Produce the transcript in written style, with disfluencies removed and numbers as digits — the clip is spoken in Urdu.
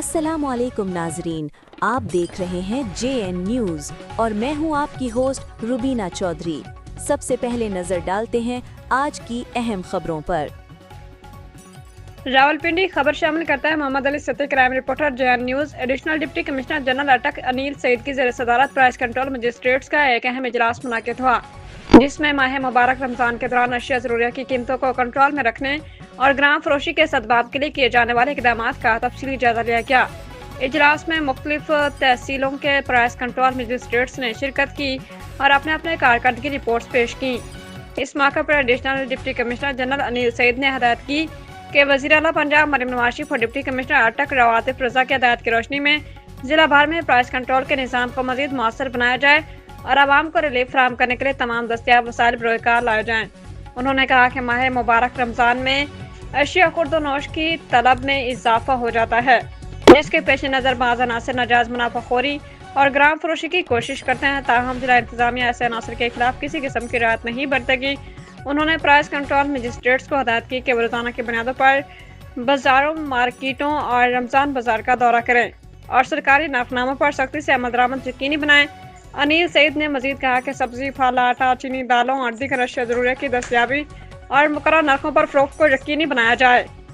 السلام علیکم ناظرین، آپ دیکھ رہے ہیں JN نیوز اور میں ہوں آپ کی ہوسٹ روبینہ چودھری۔ سب سے پہلے نظر ڈالتے ہیں آج کی اہم خبروں پر۔ راولپنڈی خبر شامل کرتا ہے محمد علی سطح کرائم رپورٹر JN نیوز۔ Additional deputy commissioner general Attock Anil Saeed کی زیر صدارت پرائس کنٹرول مجسٹریٹس کا ایک اہم اجلاس منعقد ہوا، جس میں ماہ مبارک رمضان کے دوران اشیاء ضروریات کی قیمتوں کو کنٹرول میں رکھنے اور گرام فروشی کے سدباب کے لیے کیے جانے والے اقدامات کا تفصیلی جائزہ لیا گیا۔ اجلاس میں مختلف تحصیلوں کے پرائس کنٹرول مجسٹریٹس نے شرکت کی اور اپنے اپنے کارکردگی رپورٹس پیش کی۔ اس موقع پر additional deputy commissioner general Anil Saeed نے ہدایت کی کہ وزیر اعلیٰ پنجاب مریم نواز شریف اور ڈپٹی کمشنر اٹک رواتف رضا کی ہدایت کی روشنی میں ضلع بھر میں پرائس کنٹرول کے نظام کو مزید مؤثر بنایا جائے اور عوام کو ریلیف فراہم کرنے کے لیے تمام دستیاب وسائل بروئے کار لائے جائیں۔ انہوں نے کہا کہ ماہ مبارک رمضان میں اشیاء خورد و نوش کی طلب میں اضافہ ہو جاتا ہے، جس کے پیش نظر بعض عناصر ناجائز منافع خوری اور گرام فروشی کی کوشش کرتے ہیں، تاہم ضلع انتظامیہ ایسے عناصر کے خلاف کسی قسم کی رعایت نہیں برتے گی۔ انہوں نے پرائس کنٹرول مجسٹریٹس کو ہدایت کی کہ وہ روزانہ کی بنیادوں پر بازاروں، مارکیٹوں اور رمضان بازار کا دورہ کریں اور سرکاری ناقناموں پر سختی سے عمل درآمد یقینی بنائیں۔ انیل سعید نے مزید کہا کہ سبزی، پھل، آٹا، چینی، دالوں اور دیگر اشیاء ضروریات کی دستیابی اور مقررہ نرخوں پر فروخت کو یقینی بنایا جائے۔